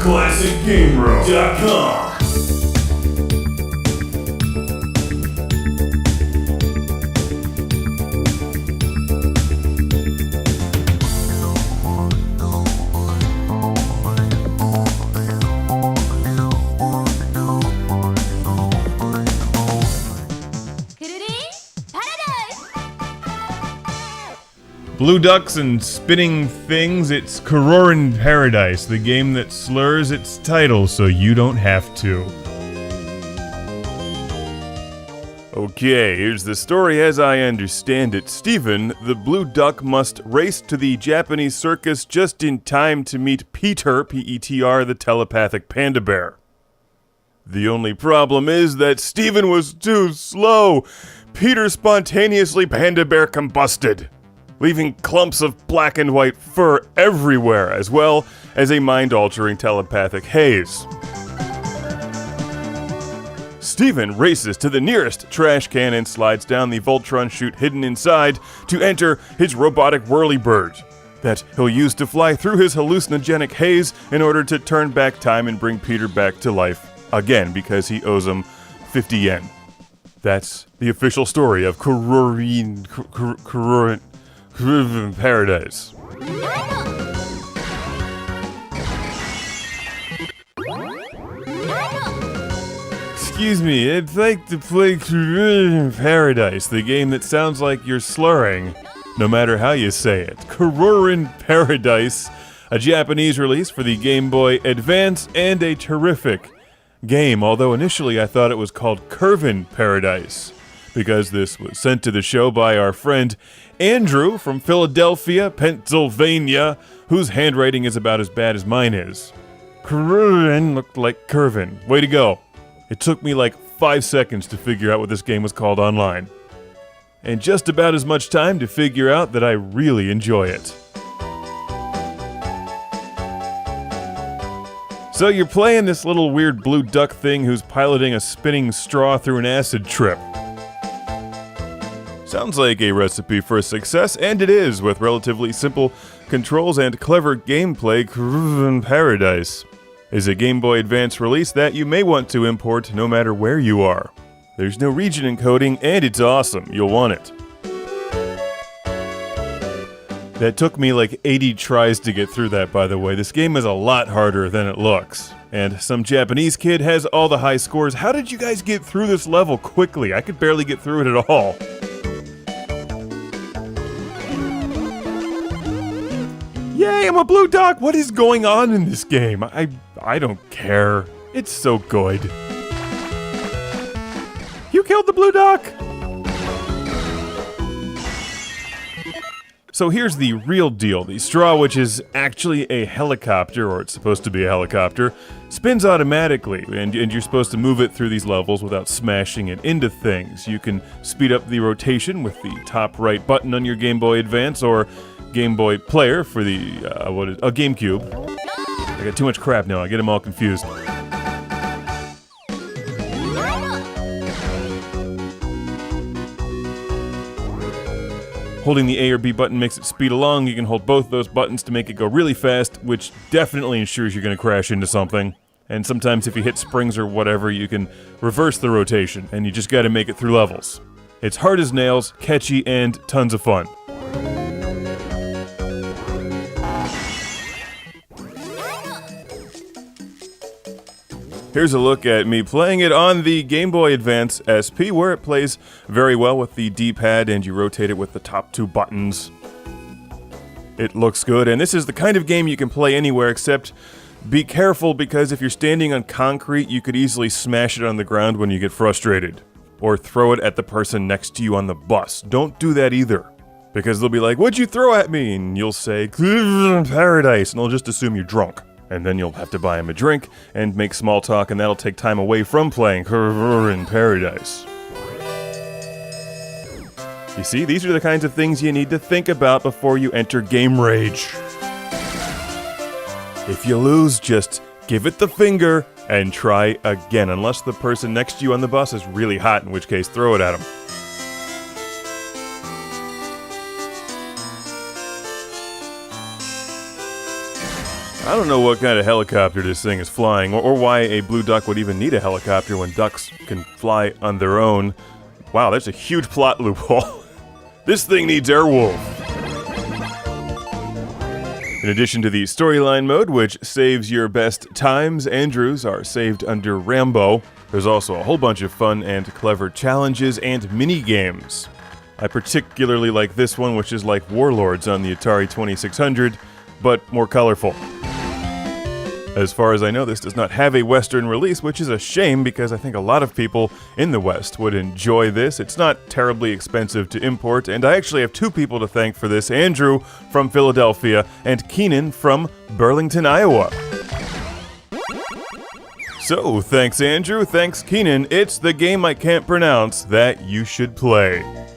ClassicGameRoom.com. Blue ducks and spinning things, it's KURURIN Paradise, the game that slurs its title so you don't have to. Okay, here's the story as I understand it. Stephen, the blue duck, must race to the Japanese circus just in time to meet Peter, P-E-T-R, the telepathic panda bear. The only problem is that Stephen was too slow. Peter spontaneously panda bear combusted, leaving clumps of black and white fur everywhere, as well as a mind-altering telepathic haze. Stephen races to the nearest trash can and slides down the Voltron chute hidden inside to enter his robotic whirlybird that he'll use to fly through his hallucinogenic haze in order to turn back time and bring Peter back to life again because he owes him 50 yen. That's the official story of KURURIN Paradise. Excuse me, I'd like to play KURURIN Paradise, the game that sounds like you're slurring, no matter how you say it. KURURIN Paradise, a Japanese release for the Game Boy Advance, and a terrific game, although initially I thought it was called KURURIN Paradise, because this was sent to the show by our friend Andrew from Philadelphia, Pennsylvania, whose handwriting is about as bad as mine is. KURURIN looked like Curvin. Way to go. It took me like 5 seconds to figure out what this game was called online. And just about as much time to figure out that I really enjoy it. So you're playing this little weird blue duck thing who's piloting a spinning straw through an acid trip. Sounds like a recipe for success, and it is, with relatively simple controls and clever gameplay. KURURIN Paradise is a Game Boy Advance release that you may want to import no matter where you are. There's no region encoding, and it's awesome. You'll want it. That took me like 80 tries to get through that, by the way. This game is a lot harder than it looks. And some Japanese kid has all the high scores. How did you guys get through this level quickly? I could barely get through it at all. Yay, I'm a blue duck! What is going on in this game? I don't care. It's so good. You killed the blue duck! So here's the real deal. The straw, which is actually a helicopter, or it's supposed to be a helicopter, spins automatically, and you're supposed to move it through these levels without smashing it into things. You can speed up the rotation with the top right button on your Game Boy Advance, or Game Boy Player for the, GameCube. I got too much crap now, I get them all confused. Holding the A or B button makes it speed along. You can hold both those buttons to make it go really fast, which definitely ensures you're going to crash into something. And sometimes if you hit springs or whatever, you can reverse the rotation, and you just gotta make it through levels. It's hard as nails, catchy, and tons of fun. Here's a look at me playing it on the Game Boy Advance SP, where it plays very well with the D-pad and you rotate it with the top two buttons. It looks good, and this is the kind of game you can play anywhere, except be careful, because if you're standing on concrete, you could easily smash it on the ground when you get frustrated. Or throw it at the person next to you on the bus. Don't do that either, because they'll be like, "What'd you throw at me?" And you'll say, "Paradise," and they'll just assume you're drunk. And then you'll have to buy him a drink and make small talk, and that'll take time away from playing KURURIN Paradise. You see, these are the kinds of things you need to think about before you enter game rage. If you lose, just give it the finger and try again, unless the person next to you on the bus is really hot, in which case throw it at him. I don't know what kind of helicopter this thing is flying, or why a blue duck would even need a helicopter when ducks can fly on their own. Wow, that's a huge plot loophole. This thing needs Airwolf. In addition to the storyline mode, which saves your best times, Andrews are saved under Rambo. There's also a whole bunch of fun and clever challenges and mini-games. I particularly like this one, which is like Warlords on the Atari 2600, but more colorful. As far as I know, this does not have a Western release, which is a shame because I think a lot of people in the West would enjoy this. It's not terribly expensive to import, and I actually have two people to thank for this, Andrew from Philadelphia and Keenan from Burlington, Iowa. So, thanks Andrew, thanks Keenan, it's the game I can't pronounce that you should play.